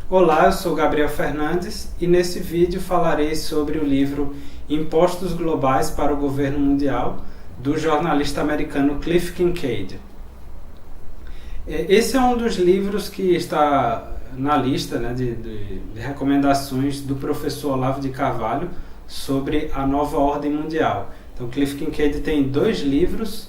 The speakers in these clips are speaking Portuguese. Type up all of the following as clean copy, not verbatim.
Olá, eu sou Gabriel Fernandes e nesse vídeo falarei sobre o livro Impostos Globais para o Governo Mundial, do jornalista americano Cliff Kincaid. Esse é um dos livros que está na lista, né, de recomendações do professor Olavo de Carvalho sobre a nova ordem mundial. Então, Cliff Kincaid tem 2 livros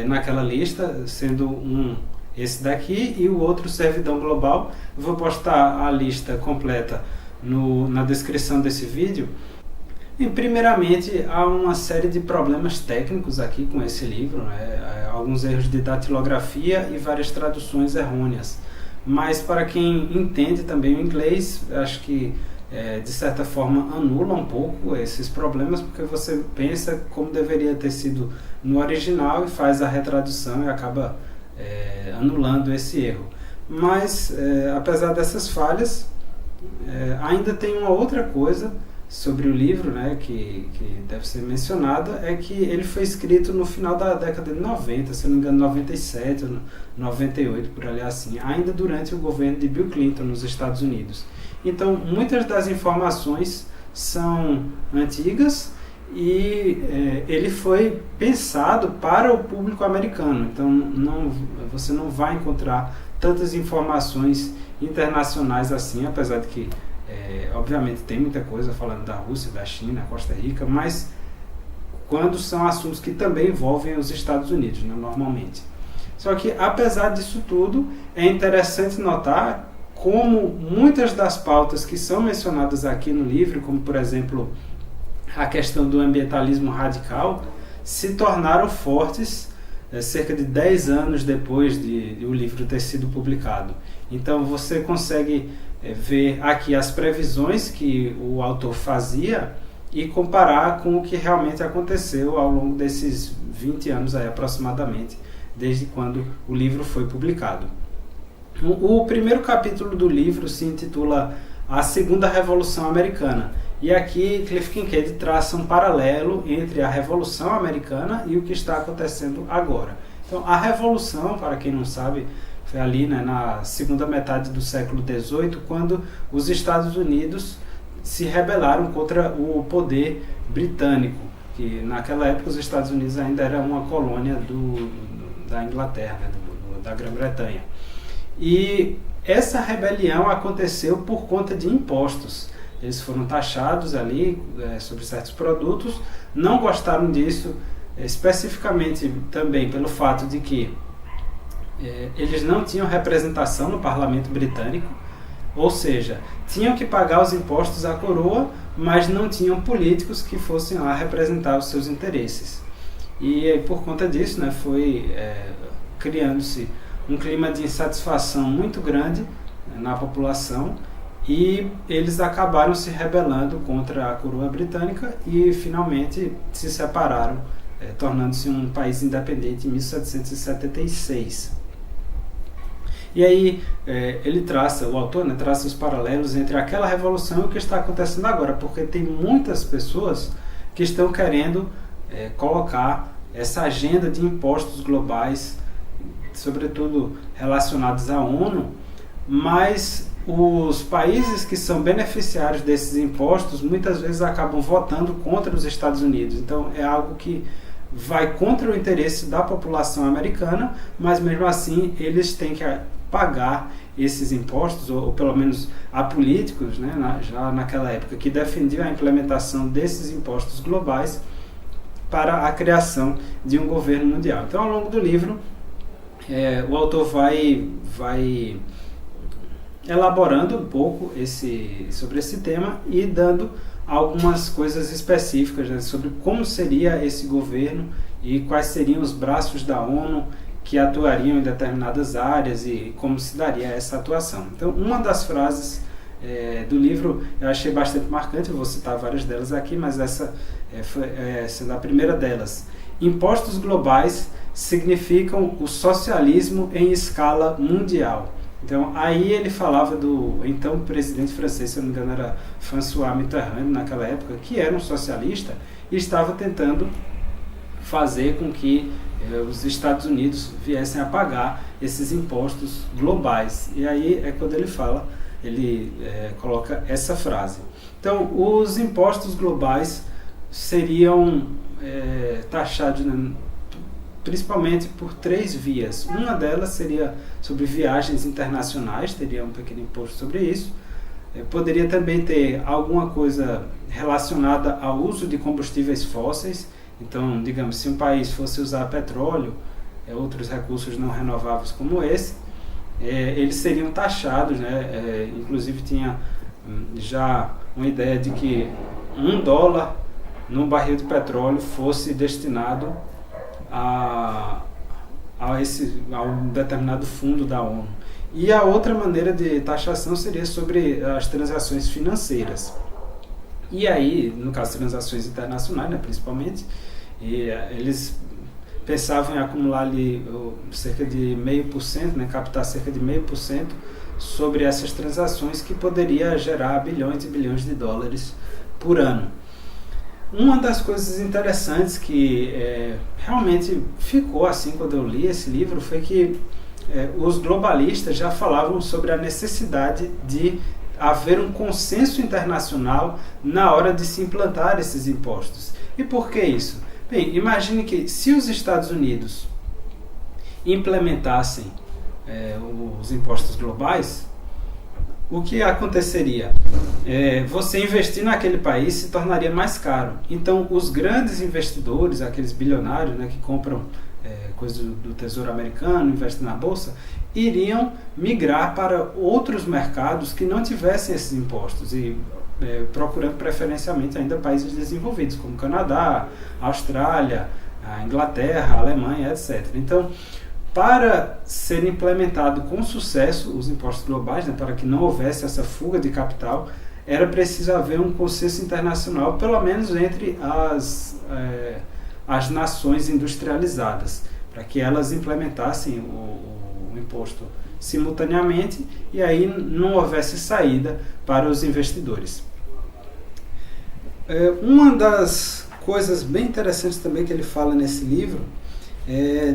naquela lista, sendo um esse daqui e o outro Servidão Global. Eu vou postar a lista completa na descrição desse vídeo. E primeiramente, há uma série de problemas técnicos aqui com esse livro, né? Alguns erros de datilografia e várias traduções errôneas. Mas para quem entende também o inglês, acho que de certa forma anula um pouco esses problemas, porque você pensa como deveria ter sido no original e faz a retradução e acaba anulando esse erro. Mas apesar dessas falhas, ainda tem uma outra coisa sobre o livro, né, que deve ser mencionada, é que ele foi escrito no final da década de 90, se não me engano 97 ou 98, por ali assim, ainda durante o governo de Bill Clinton nos Estados Unidos. Então muitas das informações são antigas e ele foi pensado para o público americano, então você não vai encontrar tantas informações internacionais assim, apesar de que obviamente tem muita coisa falando da Rússia, da China, Costa Rica, mas quando são assuntos que também envolvem os Estados Unidos, né, normalmente. Só que apesar disso tudo, é interessante notar como muitas das pautas que são mencionadas aqui no livro, como por exemplo a questão do ambientalismo radical, se tornaram fortes cerca de 10 anos depois de o livro ter sido publicado. Então você consegue ver aqui as previsões que o autor fazia e comparar com o que realmente aconteceu ao longo desses 20 anos aí, aproximadamente, desde quando o livro foi publicado. O primeiro capítulo do livro se intitula A Segunda Revolução Americana. E aqui Cliff Kincaid traça um paralelo entre a Revolução Americana e o que está acontecendo agora. Então, a Revolução, para quem não sabe, foi ali, né, na segunda metade do século XVIII, quando os Estados Unidos se rebelaram contra o poder britânico, que naquela época os Estados Unidos ainda era uma colônia da Inglaterra, né, da Grã-Bretanha. E essa rebelião aconteceu por conta de impostos. Eles foram taxados ali sobre certos produtos, não gostaram disso, especificamente também pelo fato de que eles não tinham representação no parlamento britânico, ou seja, tinham que pagar os impostos à coroa, mas não tinham políticos que fossem lá representar os seus interesses. E por conta disso, né, foi criando-se um clima de insatisfação muito grande na população, e eles acabaram se rebelando contra a coroa britânica e finalmente se separaram, tornando-se um país independente em 1776. E aí o autor, né, traça os paralelos entre aquela revolução e o que está acontecendo agora, porque tem muitas pessoas que estão querendo colocar essa agenda de impostos globais, sobretudo relacionados à ONU, mas os países que são beneficiários desses impostos muitas vezes acabam votando contra os Estados Unidos. Então é algo que vai contra o interesse da população americana, mas mesmo assim eles têm que pagar esses impostos, ou pelo menos há políticos, né, já naquela época, que defendiam a implementação desses impostos globais para a criação de um governo mundial. Então, ao longo do livro, o autor vai elaborando um pouco sobre esse tema e dando algumas coisas específicas, né, sobre como seria esse governo e quais seriam os braços da ONU que atuariam em determinadas áreas e como se daria essa atuação. Então, uma das frases do livro eu achei bastante marcante, eu vou citar várias delas aqui, mas essa foi sendo a primeira delas. Impostos globais significam o socialismo em escala mundial. Então, aí ele falava do então presidente francês, se não me engano era François Mitterrand naquela época, que era um socialista e estava tentando fazer com que os Estados Unidos viessem a pagar esses impostos globais. E aí é quando ele fala ele coloca essa frase. Então, os impostos globais seriam taxados, né, principalmente por 3 vias. Uma delas seria sobre viagens internacionais, teria um pequeno imposto sobre isso. Poderia também ter alguma coisa relacionada ao uso de combustíveis fósseis. Então, digamos, se um país fosse usar petróleo, outros recursos não renováveis como esse, eles seriam taxados, né? Inclusive tinha já uma ideia de que $1 num barril de petróleo fosse destinado a um determinado fundo da ONU. E a outra maneira de taxação seria sobre as transações financeiras. E aí, no caso de transações internacionais, né, principalmente, eles pensavam em acumular ali cerca de 0,5%, né, captar cerca de 0,5% sobre essas transações, que poderia gerar bilhões e bilhões de dólares por ano. Uma das coisas interessantes que realmente ficou assim quando eu li esse livro foi que os globalistas já falavam sobre a necessidade de haver um consenso internacional na hora de se implantar esses impostos. E por que isso? Bem, imagine que se os Estados Unidos implementassem os impostos globais, o que aconteceria? Você investir naquele país se tornaria mais caro. Então, os grandes investidores, aqueles bilionários, né, que compram coisas do Tesouro Americano, investem na Bolsa, iriam migrar para outros mercados que não tivessem esses impostos, e procurando preferencialmente ainda países desenvolvidos, como Canadá, Austrália, a Inglaterra, a Alemanha, etc. Então, para ser implementado com sucesso os impostos globais, né, para que não houvesse essa fuga de capital, era preciso haver um consenso internacional, pelo menos entre as nações industrializadas, para que elas implementassem o imposto simultaneamente e aí não houvesse saída para os investidores. Uma das coisas bem interessantes também que ele fala nesse livro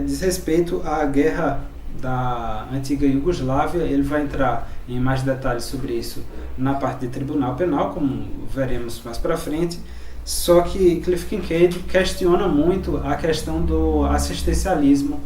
diz respeito à guerra da antiga Iugoslávia. Ele vai entrar em mais detalhes sobre isso na parte de tribunal penal, como veremos mais para frente. Só que Cliff Kincaid questiona muito a questão do assistencialismo,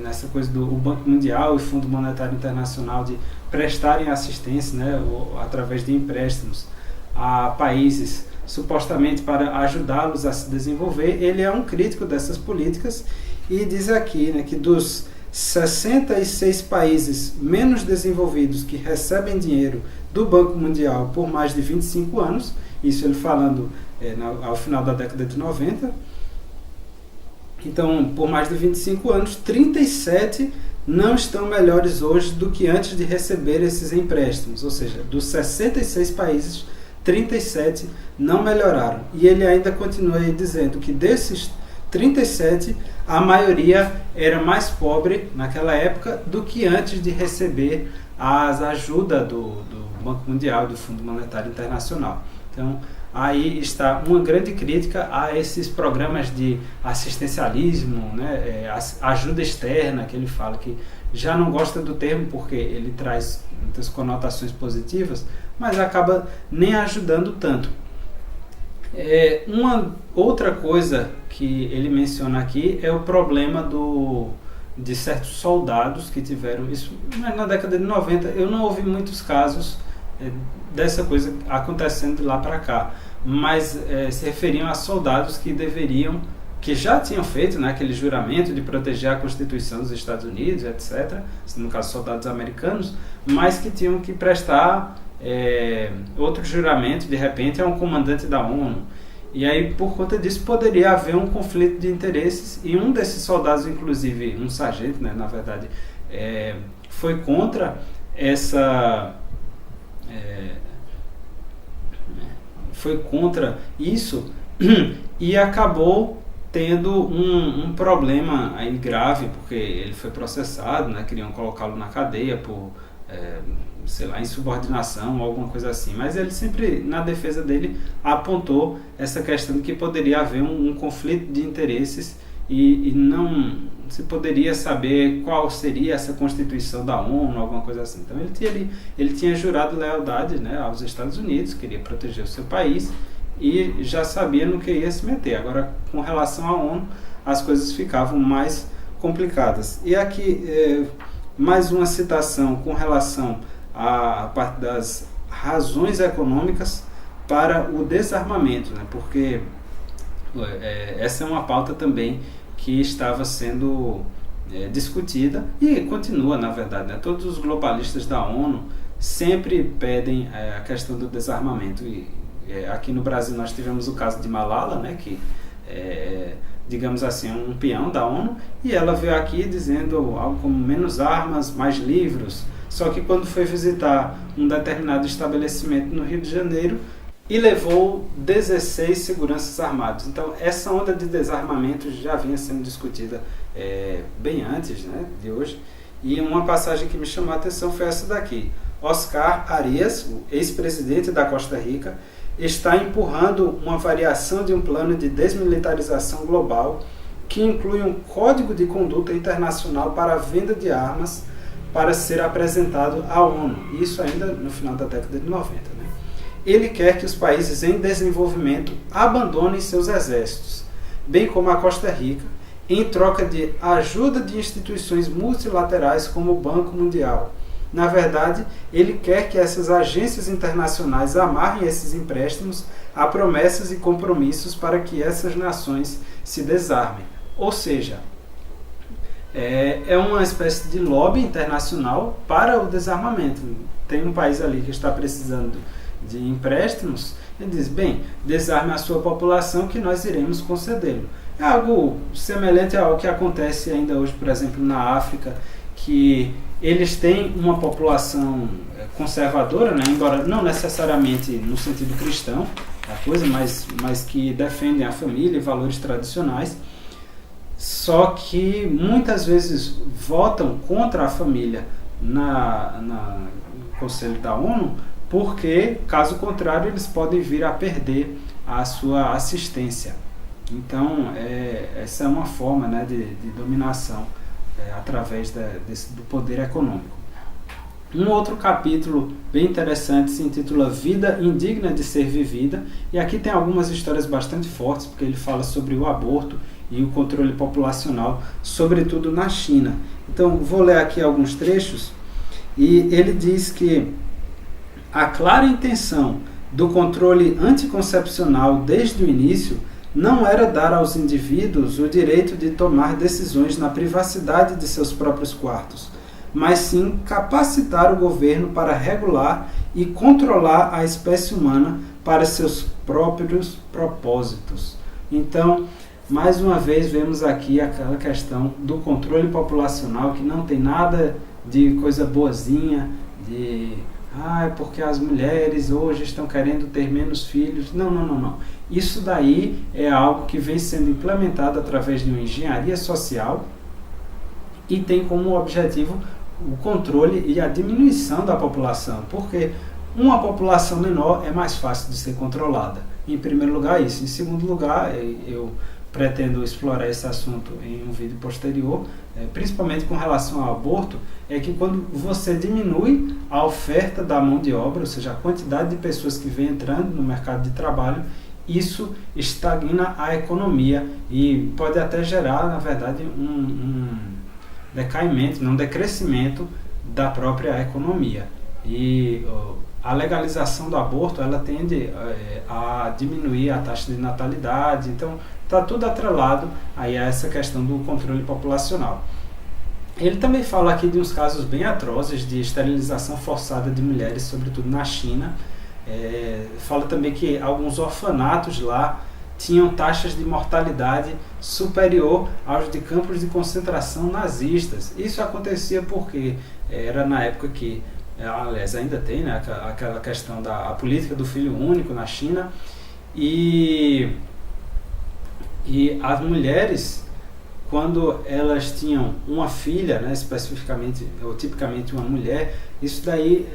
nessa coisa do Banco Mundial e Fundo Monetário Internacional de prestarem assistência, né, através de empréstimos a países supostamente para ajudá-los a se desenvolver. Ele é um crítico dessas políticas e diz aqui, né, que dos 66 países menos desenvolvidos que recebem dinheiro do Banco Mundial por mais de 25 anos, isso ele falando ao final da década de 90, então por mais de 25 anos, 37 não estão melhores hoje do que antes de receber esses empréstimos, ou seja, dos 66 países, 37 não melhoraram. E ele ainda continua aí dizendo que desses 37, a maioria era mais pobre naquela época do que antes de receber as ajudas do Banco Mundial, do Fundo Monetário Internacional. Então, aí está uma grande crítica a esses programas de assistencialismo, né, ajuda externa, que ele fala que já não gosta do termo porque ele traz muitas conotações positivas, mas acaba nem ajudando tanto. Uma outra coisa que ele menciona aqui é o problema de certos soldados que tiveram isso na década de 90. Eu não ouvi muitos casos dessa coisa acontecendo de lá para cá, mas se referiam a soldados que já tinham feito, né, aquele juramento de proteger a Constituição dos Estados Unidos, etc., no caso soldados americanos, mas que tinham que prestar outro juramento de repente a um comandante da ONU. E aí, por conta disso, poderia haver um conflito de interesses, e um desses soldados, inclusive um sargento, né, na verdade, foi contra foi contra isso e acabou tendo um problema aí grave, porque ele foi processado, né, queriam colocá-lo na cadeia por sei lá, insubordinação ou alguma coisa assim, mas ele sempre, na defesa dele, apontou essa questão de que poderia haver um conflito de interesses e não se poderia saber qual seria essa Constituição da ONU, alguma coisa assim. Então ele tinha jurado lealdade, né, aos Estados Unidos, queria proteger o seu país e já sabia no que ia se meter. Agora, com relação à ONU, as coisas ficavam mais complicadas. E aqui, mais uma citação com relação à parte das razões econômicas para o desarmamento, né? Porque essa é uma pauta também que estava sendo discutida e continua, na verdade, né? Todos os globalistas da ONU sempre pedem a questão do desarmamento. E aqui no Brasil nós tivemos o caso de Malala, né? Que digamos assim, um peão da ONU, e ela veio aqui dizendo algo como menos armas, mais livros. Só que quando foi visitar um determinado estabelecimento no Rio de Janeiro, e levou 16 seguranças armados. Então, essa onda de desarmamento já vinha sendo discutida bem antes, né, de hoje. E uma passagem que me chamou a atenção foi essa daqui. Oscar Arias, o ex-presidente da Costa Rica, está empurrando uma variação de um plano de desmilitarização global que inclui um código de conduta internacional para a venda de armas para ser apresentado à ONU. Isso ainda no final da década de 90. Né? Ele quer que os países em desenvolvimento abandonem seus exércitos, bem como a Costa Rica, em troca de ajuda de instituições multilaterais como o Banco Mundial. Na verdade, ele quer que essas agências internacionais amarrem esses empréstimos a promessas e compromissos para que essas nações se desarmem. Ou seja, é uma espécie de lobby internacional para o desarmamento. Tem um país ali que está precisando de empréstimos, ele diz, bem, desarme a sua população que nós iremos concedê-lo. É algo semelhante ao que acontece ainda hoje, por exemplo, na África, que eles têm uma população conservadora, né? Embora não necessariamente no sentido cristão, da coisa, mas que defendem a família e valores tradicionais, só que muitas vezes votam contra a família no Conselho da ONU, porque, caso contrário, eles podem vir a perder a sua assistência. Então, essa é uma forma, né, de dominação através do poder econômico. Um outro capítulo bem interessante se intitula Vida Indigna de Ser Vivida, e aqui tem algumas histórias bastante fortes, porque ele fala sobre o aborto e o controle populacional, sobretudo na China. Então, vou ler aqui alguns trechos, e ele diz que a clara intenção do controle anticoncepcional desde o início não era dar aos indivíduos o direito de tomar decisões na privacidade de seus próprios quartos, mas sim capacitar o governo para regular e controlar a espécie humana para seus próprios propósitos. Então, mais uma vez, vemos aqui aquela questão do controle populacional, que não tem nada de coisa boazinha, de porque as mulheres hoje estão querendo ter menos filhos. Não. Isso daí é algo que vem sendo implementado através de uma engenharia social e tem como objetivo o controle e a diminuição da população, porque uma população menor é mais fácil de ser controlada. Em primeiro lugar, isso. Em segundo lugar, eu pretendo explorar esse assunto em um vídeo posterior, principalmente com relação ao aborto, é que quando você diminui a oferta da mão de obra, ou seja, a quantidade de pessoas que vem entrando no mercado de trabalho, isso estagna a economia e pode até gerar, na verdade, um decaimento, um decrescimento da própria economia. E a legalização do aborto, ela tende a diminuir a taxa de natalidade, então está tudo atrelado aí a essa questão do controle populacional. Ele também fala aqui de uns casos bem atrozes de esterilização forçada de mulheres, sobretudo na China. Fala também que alguns orfanatos lá tinham taxas de mortalidade superior aos de campos de concentração nazistas. Isso acontecia porque era na época que, aliás, ainda tem, né, aquela questão da política do filho único na China, e as mulheres, quando elas tinham uma filha, né, especificamente ou tipicamente uma mulher, isso daí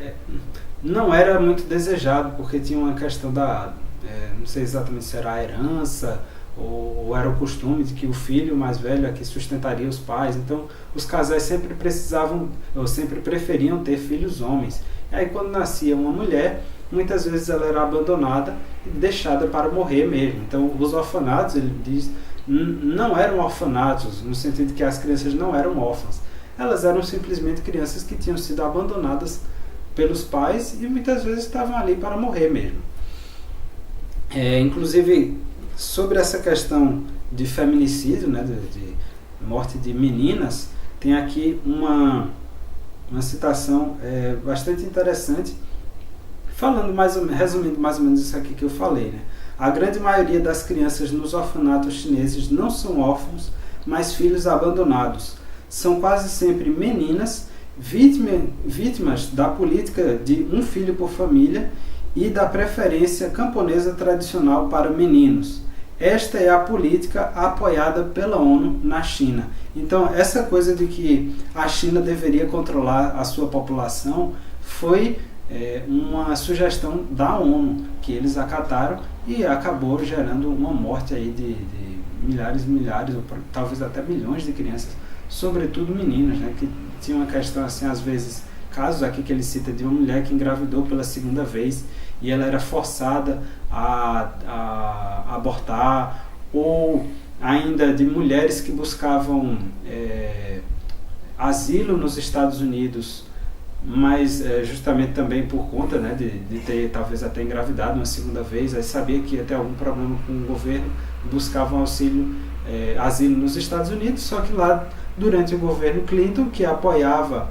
não era muito desejado, porque tinha uma questão não sei exatamente se era a herança ou era o costume de que o filho mais velho é que sustentaria os pais. Então os casais sempre precisavam, ou sempre preferiam ter filhos homens. E aí quando nascia uma mulher, muitas vezes ela era abandonada e deixada para morrer mesmo. Então os orfanatos, ele diz, não eram orfanatos no sentido de que as crianças não eram órfãs. Elas eram simplesmente crianças que tinham sido abandonadas pelos pais e muitas vezes estavam ali para morrer mesmo. Inclusive, sobre essa questão de feminicídio, né, de morte de meninas, tem aqui uma citação bastante interessante, resumindo mais ou menos isso aqui que eu falei, né? A grande maioria das crianças nos orfanatos chineses não são órfãos, mas filhos abandonados. São quase sempre meninas, vítimas da política de um filho por família e da preferência camponesa tradicional para meninos. Esta é a política apoiada pela ONU na China. Então, essa coisa de que a China deveria controlar a sua população foi uma sugestão da ONU, que eles acataram e acabou gerando uma morte aí de milhares, ou talvez até milhões de crianças, sobretudo meninas, né, que tinha uma questão assim, às vezes, casos aqui que ele cita de uma mulher que engravidou pela segunda vez e ela era forçada a abortar, ou ainda de mulheres que buscavam asilo nos Estados Unidos, mas justamente também por conta, né, de ter talvez até engravidado uma segunda vez, aí sabia que ia ter algum problema com o governo, buscavam asilo nos Estados Unidos, só que lá durante o governo Clinton, que apoiava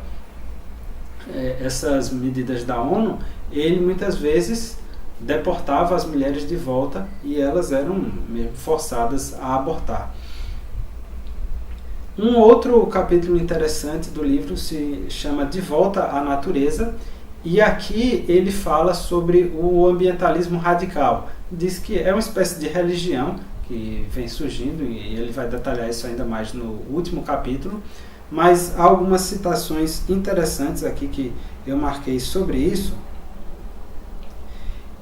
essas medidas da ONU, ele muitas vezes deportava as mulheres de volta e elas eram mesmo forçadas a abortar. Um outro capítulo interessante do livro se chama De Volta à Natureza, e aqui ele fala sobre o ambientalismo radical. Diz que é uma espécie de religião que vem surgindo, e ele vai detalhar isso ainda mais no último capítulo, mas há algumas citações interessantes aqui que eu marquei sobre isso,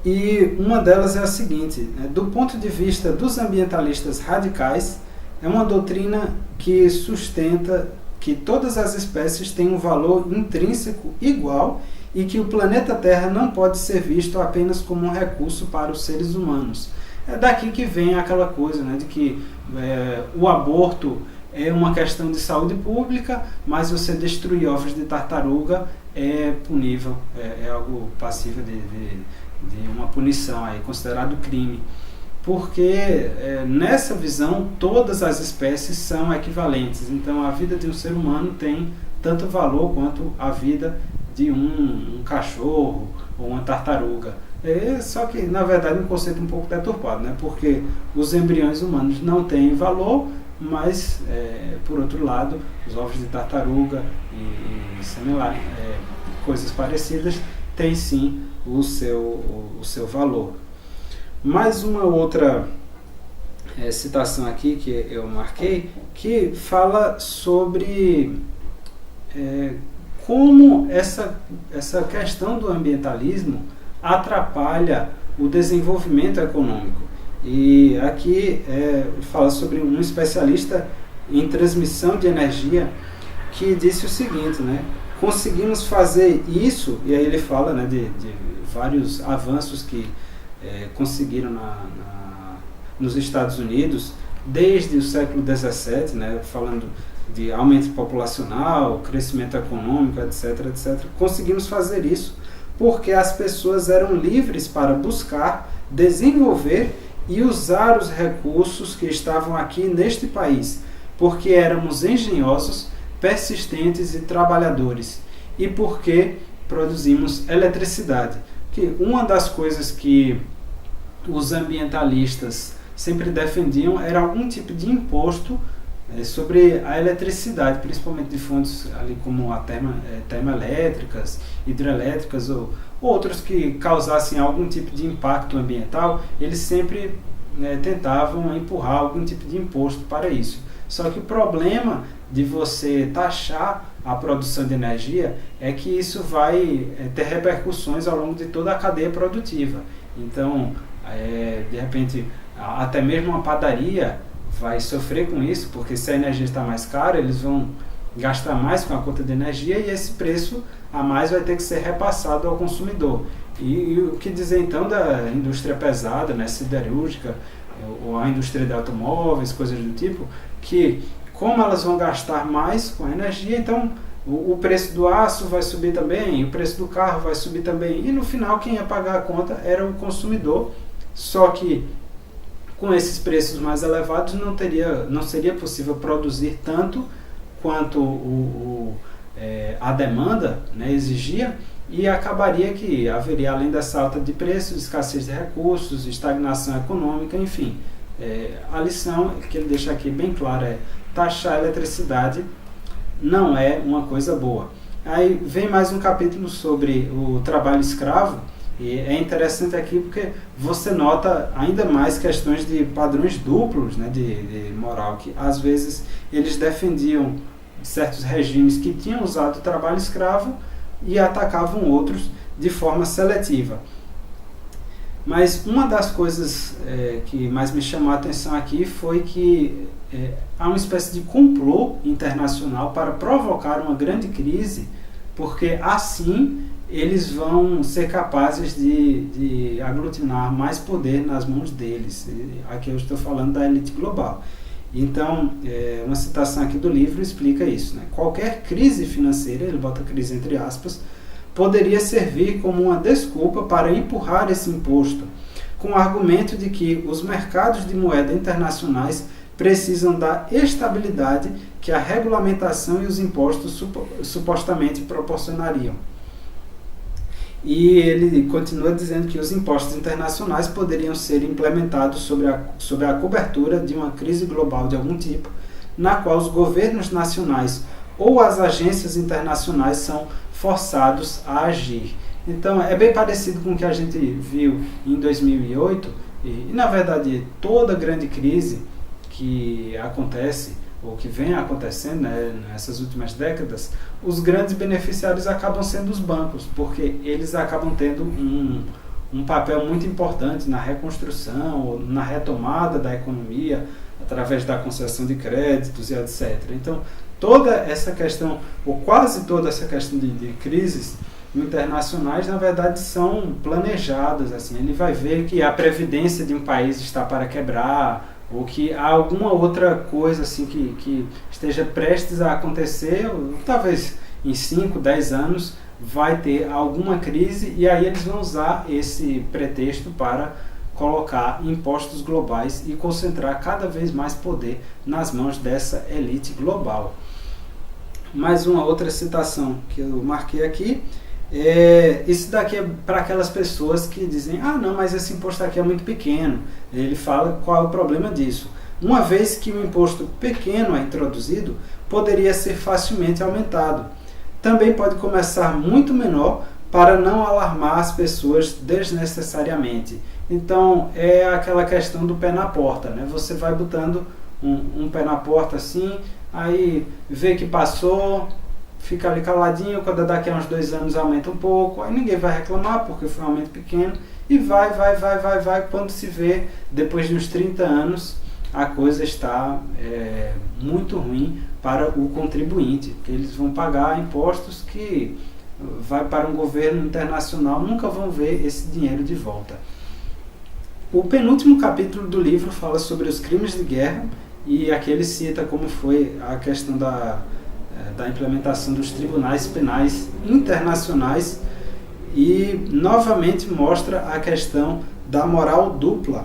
e uma delas é a seguinte, né? Do ponto de vista dos ambientalistas radicais, é uma doutrina que sustenta que todas as espécies têm um valor intrínseco igual e que o planeta Terra não pode ser visto apenas como um recurso para os seres humanos. É daqui que vem aquela coisa, né, de que o aborto é uma questão de saúde pública, mas você destruir ovos de tartaruga é punível, é algo passível de uma punição, aí, considerado crime. Porque nessa visão todas as espécies são equivalentes, então a vida de um ser humano tem tanto valor quanto a vida de um cachorro ou uma tartaruga. Só que na verdade é um conceito um pouco deturpado, né? Porque os embriões humanos não têm valor, mas por outro lado os ovos de tartaruga e similar, coisas parecidas têm sim o seu valor. Mais uma outra citação aqui que eu marquei, que fala sobre como essa questão do ambientalismo atrapalha o desenvolvimento econômico. E aqui fala sobre um especialista em transmissão de energia que disse o seguinte, né? Conseguimos fazer isso, e aí ele fala, né, de vários avanços que conseguiram nos Estados Unidos desde o século XVII, né, falando de aumento populacional, crescimento econômico, etc, etc. Conseguimos fazer isso porque as pessoas eram livres para buscar, desenvolver e usar os recursos que estavam aqui neste país, porque éramos engenhosos, persistentes e trabalhadores, e porque produzimos eletricidade. Que uma das coisas que os ambientalistas sempre defendiam era algum tipo de imposto sobre a eletricidade, principalmente de fontes ali como a termoelétricas, hidrelétricas ou outros que causassem algum tipo de impacto ambiental. Eles sempre tentavam empurrar algum tipo de imposto para isso. Só que o problema de você taxar a produção de energia é que isso vai ter repercussões ao longo de toda a cadeia produtiva. Então, de repente, até mesmo uma padaria vai sofrer com isso, porque se a energia está mais cara, eles vão gastar mais com a conta de energia e esse preço a mais vai ter que ser repassado ao consumidor. E o que dizer então da indústria pesada, né, siderúrgica, ou a indústria de automóveis, coisas do tipo, que como elas vão gastar mais com a energia, então o preço do aço vai subir também, o preço do carro vai subir também, e no final quem ia pagar a conta era o consumidor, só que com esses preços mais elevados não seria possível produzir tanto quanto a demanda, né, exigia, e acabaria que haveria, além dessa alta de preços, escassez de recursos, estagnação econômica, enfim. A lição que ele deixa aqui bem clara é: taxar a eletricidade não é uma coisa boa. Aí vem mais um capítulo sobre o trabalho escravo, e é interessante aqui porque você nota ainda mais questões de padrões duplos, né, de moral, que às vezes eles defendiam certos regimes que tinham usado o trabalho escravo e atacavam outros de forma seletiva. Mas uma das coisas que mais me chamou a atenção aqui foi que há uma espécie de complô internacional para provocar uma grande crise, porque assim eles vão ser capazes de aglutinar mais poder nas mãos deles. Aqui eu estou falando da elite global. Então, uma citação aqui do livro explica isso, né? Qualquer crise financeira, ele bota crise entre aspas, poderia servir como uma desculpa para empurrar esse imposto, com o argumento de que os mercados de moeda internacionais precisam da estabilidade que a regulamentação e os impostos supostamente proporcionariam. E ele continua dizendo que os impostos internacionais poderiam ser implementados sob a cobertura de uma crise global de algum tipo, na qual os governos nacionais ou as agências internacionais são forçados a agir. Então é bem parecido com o que a gente viu em 2008 e na verdade toda grande crise que acontece ou que vem acontecendo, né, nessas últimas décadas, os grandes beneficiários acabam sendo os bancos, porque eles acabam tendo um papel muito importante na reconstrução, ou na retomada da economia, através da concessão de créditos e etc. Então, toda essa questão, ou quase toda essa questão de crises internacionais, na verdade, são planejadas. Assim, ele vai ver que a previdência de um país está para quebrar, ou que há alguma outra coisa assim que esteja prestes a acontecer, ou talvez em 5, 10 anos vai ter alguma crise, e aí eles vão usar esse pretexto para colocar impostos globais e concentrar cada vez mais poder nas mãos dessa elite global. Mais uma outra citação que eu marquei aqui. Isso daqui é para aquelas pessoas que dizem: ah não, mas esse imposto aqui é muito pequeno. Ele fala qual é o problema disso. Uma vez que um imposto pequeno é introduzido, poderia ser facilmente aumentado. Também pode começar muito menor para não alarmar as pessoas desnecessariamente. Então é aquela questão do pé na porta, né? Você vai botando um pé na porta assim, aí vê que passou, fica ali caladinho, quando daqui a uns 2 anos aumenta um pouco, aí ninguém vai reclamar porque foi um aumento pequeno, e vai, quando se vê, depois de uns 30 anos, a coisa está muito ruim para o contribuinte, porque eles vão pagar impostos que vai para um governo internacional, nunca vão ver esse dinheiro de volta. O penúltimo capítulo do livro fala sobre os crimes de guerra, e aqui ele cita como foi a questão da implementação dos tribunais penais internacionais e novamente mostra a questão da moral dupla.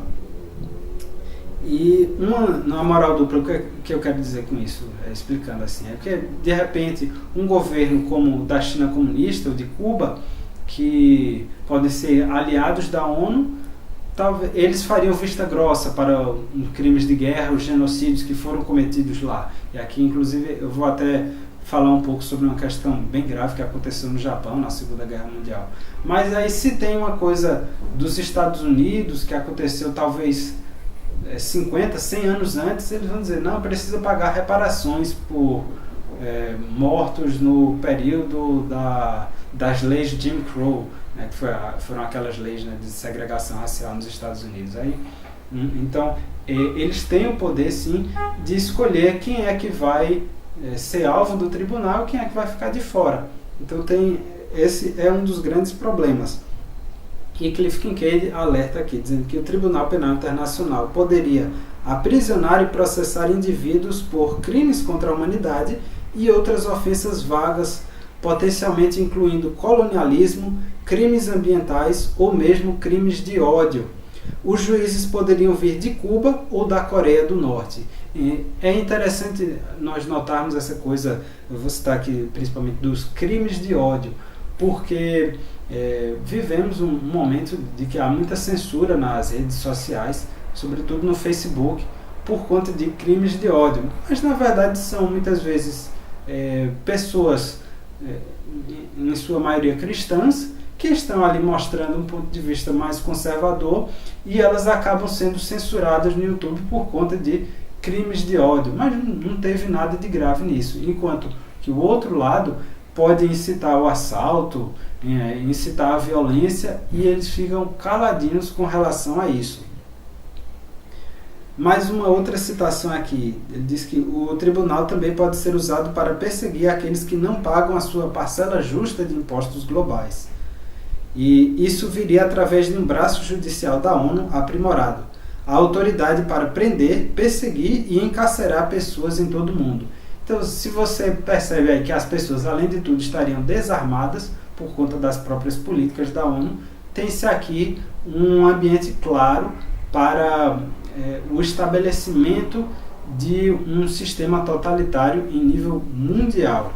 E uma moral dupla, o que eu quero dizer com isso, explicando assim, é porque de repente um governo como o da China comunista ou de Cuba, que podem ser aliados da ONU, talvez eles fariam vista grossa para crimes de guerra, os genocídios que foram cometidos lá. E aqui, inclusive, eu vou até falar um pouco sobre uma questão bem grave que aconteceu no Japão, na Segunda Guerra Mundial. Mas aí, se tem uma coisa dos Estados Unidos que aconteceu talvez 50, 100 anos antes, eles vão dizer: não, precisa pagar reparações por mortos no período das leis Jim Crow. né, que foram aquelas leis, né, de segregação racial nos Estados Unidos. Aí, então, eles têm o poder, sim, de escolher quem é que vai ser alvo do tribunal e quem é que vai ficar de fora. Então, esse é um dos grandes problemas. E Cliff Kincaid alerta aqui, dizendo que o Tribunal Penal Internacional poderia aprisionar e processar indivíduos por crimes contra a humanidade e outras ofensas vagas, potencialmente incluindo colonialismo, crimes ambientais ou mesmo crimes de ódio. Os juízes poderiam vir de Cuba ou da Coreia do Norte. E é interessante nós notarmos essa coisa, eu vou citar aqui principalmente dos crimes de ódio, porque vivemos um momento de que há muita censura nas redes sociais, sobretudo no Facebook, por conta de crimes de ódio. Mas na verdade são muitas vezes pessoas, em sua maioria cristãs, que estão ali mostrando um ponto de vista mais conservador e elas acabam sendo censuradas no YouTube por conta de crimes de ódio. Mas não teve nada de grave nisso. Enquanto que o outro lado pode incitar o assalto, incitar a violência, e eles ficam caladinhos com relação a isso. Mais uma outra citação aqui, ele diz que o tribunal também pode ser usado para perseguir aqueles que não pagam a sua parcela justa de impostos globais. E isso viria através de um braço judicial da ONU aprimorado, a autoridade para prender, perseguir e encarcerar pessoas em todo o mundo. Então, se você percebe aí que as pessoas, além de tudo, estariam desarmadas por conta das próprias políticas da ONU, tem-se aqui um ambiente claro para o estabelecimento de um sistema totalitário em nível mundial.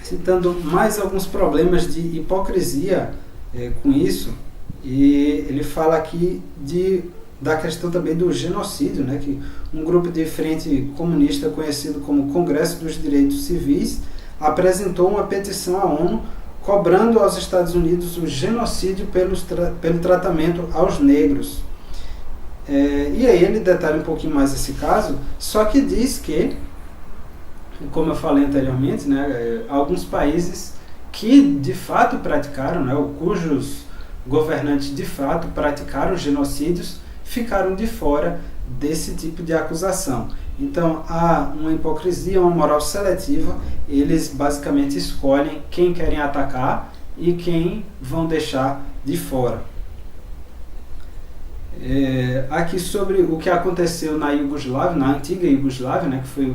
Citando mais alguns problemas de hipocrisia com isso, e ele fala aqui da questão também do genocídio, né, que um grupo de frente comunista conhecido como Congresso dos Direitos Civis apresentou uma petição à ONU cobrando aos Estados Unidos o genocídio pelo tratamento aos negros. E aí ele detalha um pouquinho mais esse caso, só que diz que, como eu falei anteriormente, né, alguns países que de fato praticaram, né, ou cujos governantes de fato praticaram genocídios, ficaram de fora desse tipo de acusação. Então há uma hipocrisia, uma moral seletiva, eles basicamente escolhem quem querem atacar e quem vão deixar de fora. Aqui sobre o que aconteceu na Iugoslávia, na antiga Iugoslávia, né, que foi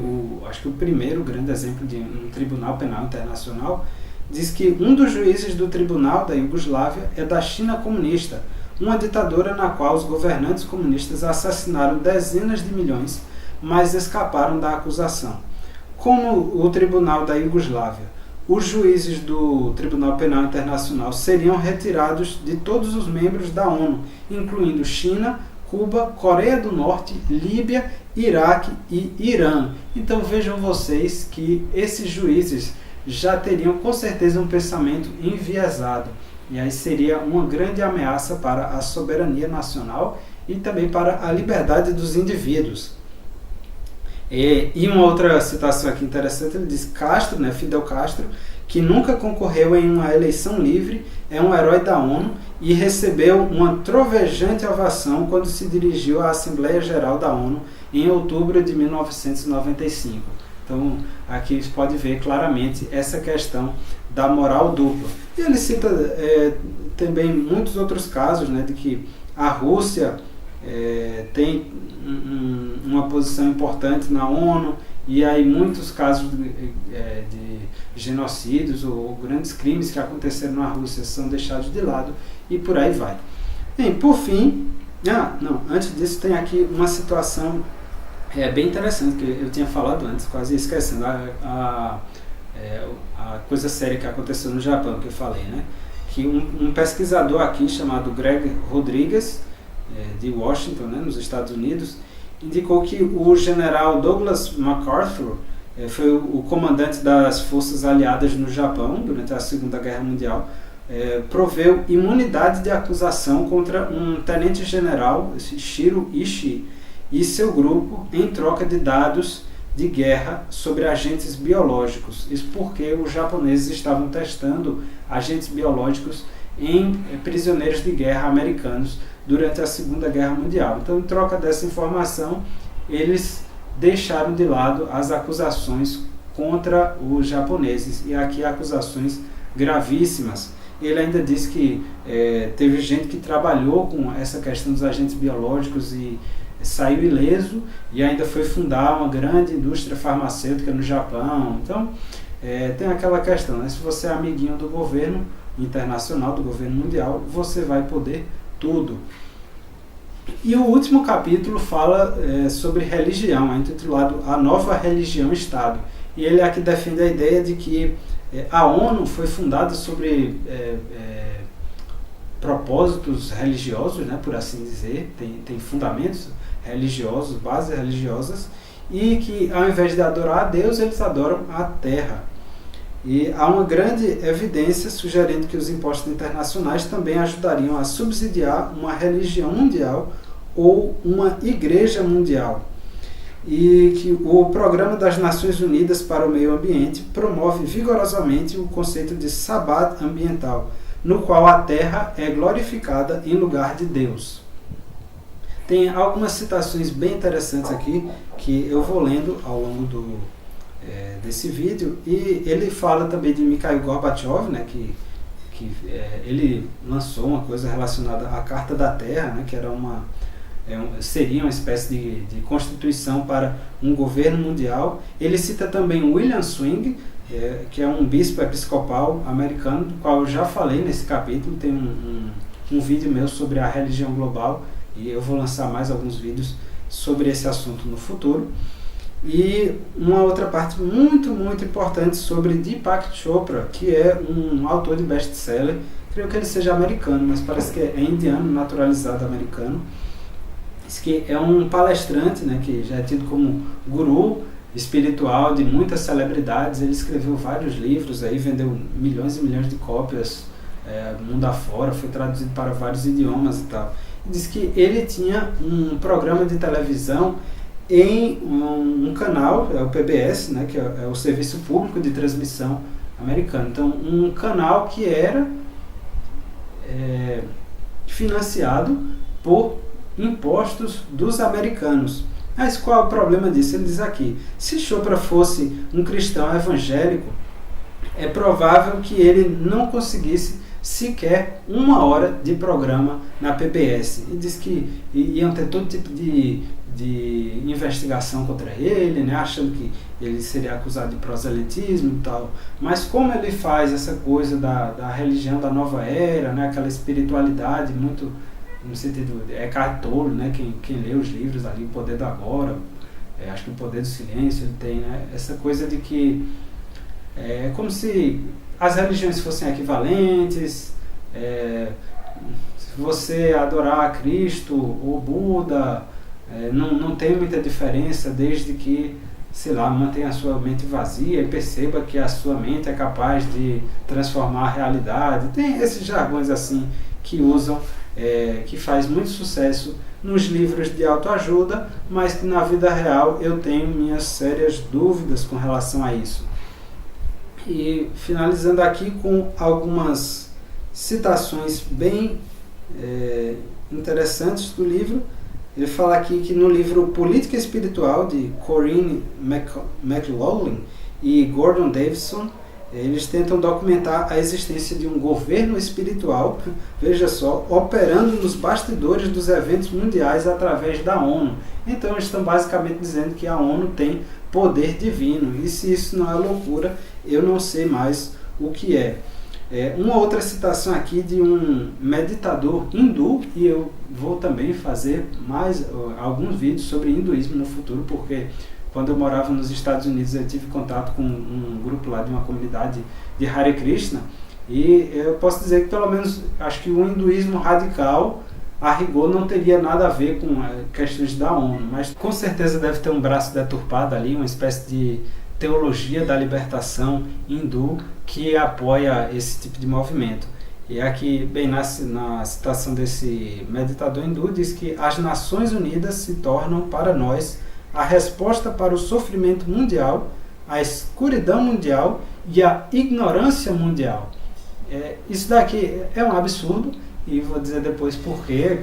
acho que o primeiro grande exemplo de um tribunal penal internacional, diz que um dos juízes do tribunal da Iugoslávia é da China comunista, uma ditadura na qual os governantes comunistas assassinaram dezenas de milhões, mas escaparam da acusação. Como o tribunal da Iugoslávia, os juízes do Tribunal Penal Internacional seriam retirados de todos os membros da ONU, incluindo China, Cuba, Coreia do Norte, Líbia, Iraque e Irã. Então vejam vocês que esses juízes já teriam com certeza um pensamento enviesado. E aí seria uma grande ameaça para a soberania nacional e também para a liberdade dos indivíduos. E uma outra citação aqui interessante, ele diz: Castro, né, Fidel Castro, que nunca concorreu em uma eleição livre, é um herói da ONU e recebeu uma trovejante ovação quando se dirigiu à Assembleia Geral da ONU em outubro de 1995. Então, aqui você pode ver claramente essa questão da moral dupla. E ele cita também muitos outros casos, né, de que a Rússia tem uma posição importante na ONU, e aí muitos casos de genocídios ou grandes crimes que aconteceram na Rússia são deixados de lado, e por aí vai. Bem, por fim, antes disso tem aqui uma situação bem interessante, que eu tinha falado antes, quase esquecendo, a coisa séria que aconteceu no Japão, que eu falei, né? Que um pesquisador aqui chamado Greg Rodrigues, de Washington, né, nos Estados Unidos, indicou que o general Douglas MacArthur foi o comandante das forças aliadas no Japão durante a Segunda Guerra Mundial, proveu imunidade de acusação contra um tenente-general, Shiro Ishii, e seu grupo em troca de dados de guerra sobre agentes biológicos. Isso porque os japoneses estavam testando agentes biológicos em prisioneiros de guerra americanos durante a Segunda Guerra Mundial. Então, em troca dessa informação, eles deixaram de lado as acusações contra os japoneses, e aqui acusações gravíssimas. Ele ainda disse que teve gente que trabalhou com essa questão dos agentes biológicos e saiu ileso, e ainda foi fundar uma grande indústria farmacêutica no Japão. Então, tem aquela questão, né? Se você é amiguinho do governo internacional, do governo mundial, você vai poder tudo. E o último capítulo fala sobre religião, é intitulado A Nova Religião Estado. E ele aqui defende a ideia de que a ONU foi fundada sobre propósitos religiosos, né, por assim dizer, tem fundamentos religiosos, bases religiosas, e que ao invés de adorar a Deus, eles adoram a terra. E há uma grande evidência sugerindo que os impostos internacionais também ajudariam a subsidiar uma religião mundial ou uma igreja mundial. E que o Programa das Nações Unidas para o Meio Ambiente promove vigorosamente o conceito de Sabbat ambiental, no qual a terra é glorificada em lugar de Deus. Tem algumas citações bem interessantes aqui que eu vou lendo ao longo desse vídeo, e ele fala também de Mikhail Gorbachev, né, que ele lançou uma coisa relacionada à Carta da Terra, né, que era seria uma espécie de constituição para um governo mundial. Ele cita também William Swing, que é um bispo episcopal americano, do qual eu já falei nesse capítulo. Tem um vídeo meu sobre a religião global, e eu vou lançar mais alguns vídeos sobre esse assunto no futuro. E uma outra parte muito, muito importante sobre Deepak Chopra, que é um autor de best-seller. Creio que ele seja americano, mas parece que é indiano, naturalizado americano. Diz que é um palestrante, né, que já é tido como guru espiritual de muitas celebridades. Ele escreveu vários livros, aí vendeu milhões e milhões de cópias mundo afora, foi traduzido para vários idiomas e tal. Diz que ele tinha um programa de televisão em um canal, é o PBS, né, que é o Serviço Público de Transmissão americano. Então, um canal que era financiado por impostos dos americanos. Mas qual é o problema disso? Ele diz aqui, se Chopra fosse um cristão evangélico, é provável que ele não conseguisse sequer 1 hora de programa na PBS. E diz que iam ter todo tipo de investigação contra ele, né, achando que ele seria acusado de proselitismo e tal. Mas como ele faz essa coisa da religião da nova era, né, aquela espiritualidade muito, no sentido, Eckhart Tolle, né, quem lê os livros ali, O Poder do Agora, acho que O Poder do Silêncio, ele tem, né, essa coisa de que é como se as religiões fossem equivalentes, se você adorar a Cristo ou Buda, não tem muita diferença, desde que, sei lá, mantenha a sua mente vazia e perceba que a sua mente é capaz de transformar a realidade. Tem esses jargões assim que usam, que faz muito sucesso nos livros de autoajuda, mas que na vida real eu tenho minhas sérias dúvidas com relação a isso. E finalizando aqui com algumas citações bem interessantes do livro. Ele fala aqui que no livro Política Espiritual, de Corinne McLaughlin e Gordon Davidson, eles tentam documentar a existência de um governo espiritual, veja só, operando nos bastidores dos eventos mundiais através da ONU. Então eles estão basicamente dizendo que a ONU tem poder divino, e se isso não é loucura, eu não sei mais o que é. Uma outra citação aqui de um meditador hindu, e eu vou também fazer mais alguns vídeos sobre hinduísmo no futuro, porque quando eu morava nos Estados Unidos eu tive contato com um grupo lá de uma comunidade de Hare Krishna, e eu posso dizer que pelo menos acho que o hinduísmo radical a rigor não teria nada a ver com questões da ONU, mas com certeza deve ter um braço deturpado ali, uma espécie de teologia da libertação hindu que apoia esse tipo de movimento. E aqui, bem na citação desse meditador hindu, diz que as Nações Unidas se tornam para nós a resposta para o sofrimento mundial, a escuridão mundial e a ignorância mundial. Isso daqui é um absurdo, e vou dizer depois porquê,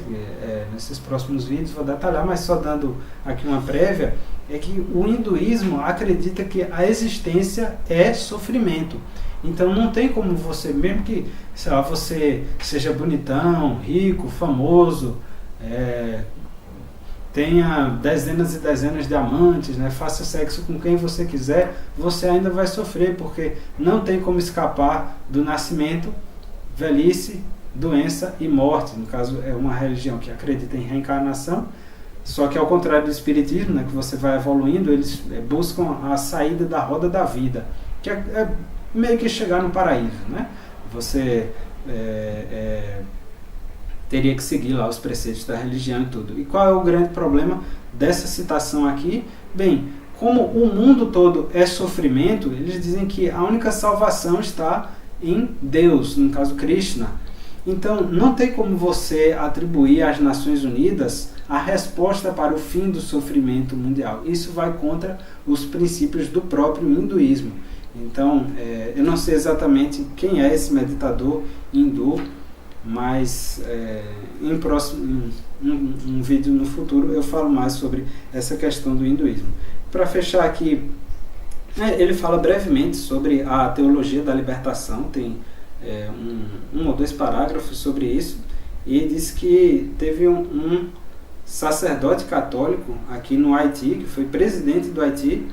nesses próximos vídeos vou detalhar, mas só dando aqui uma prévia, é que o hinduísmo acredita que a existência é sofrimento. Então não tem como você, mesmo que, sei lá, você seja bonitão, rico, famoso, tenha dezenas e dezenas de amantes, né, faça sexo com quem você quiser, você ainda vai sofrer, porque não tem como escapar do nascimento, velhice, doença e morte. No caso, é uma religião que acredita em reencarnação, só que ao contrário do espiritismo, né, que você vai evoluindo, eles buscam a saída da roda da vida, que é meio que chegar no paraíso, né? Você teria que seguir lá os preceitos da religião e tudo. E qual é o grande problema dessa citação aqui? Bem, como o mundo todo é sofrimento, eles dizem que a única salvação está em Deus, no caso Krishna. Então, não tem como você atribuir às Nações Unidas a resposta para o fim do sofrimento mundial. Isso vai contra os princípios do próprio hinduísmo. Então, eu não sei exatamente quem é esse meditador hindu, mas em um vídeo no futuro eu falo mais sobre essa questão do hinduísmo. Para fechar aqui, ele fala brevemente sobre a teologia da libertação, tem um ou dois parágrafos sobre isso, e diz que teve um sacerdote católico aqui no Haiti, que foi presidente do Haiti,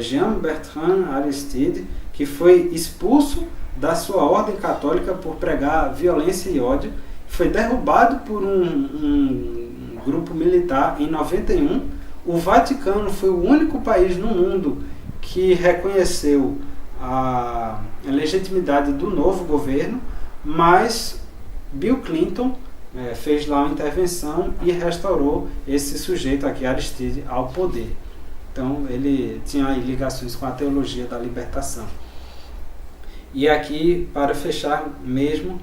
Jean-Bertrand Aristide, que foi expulso da sua ordem católica por pregar violência e ódio, foi derrubado por um grupo militar em 91. O Vaticano foi o único país no mundo que reconheceu a legitimidade do novo governo, mas Bill Clinton fez lá uma intervenção e restaurou esse sujeito aqui, Aristide, ao poder. Então ele tinha aí ligações com a teologia da libertação. E aqui, para fechar mesmo,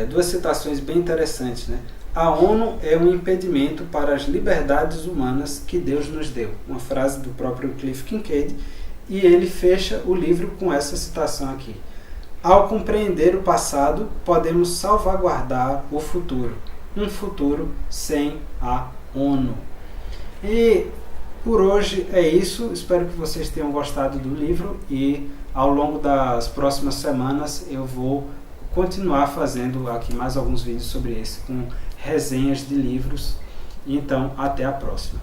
duas citações bem interessantes, né? A ONU é um impedimento para as liberdades humanas que Deus nos deu. Uma frase do próprio Cliff Kincaid, e ele fecha o livro com essa citação aqui. Ao compreender o passado, podemos salvaguardar o futuro. Um futuro sem a ONU. E por hoje é isso. Espero que vocês tenham gostado do livro, e ao longo das próximas semanas eu vou continuar fazendo aqui mais alguns vídeos sobre esse, com resenhas de livros. Então, até a próxima.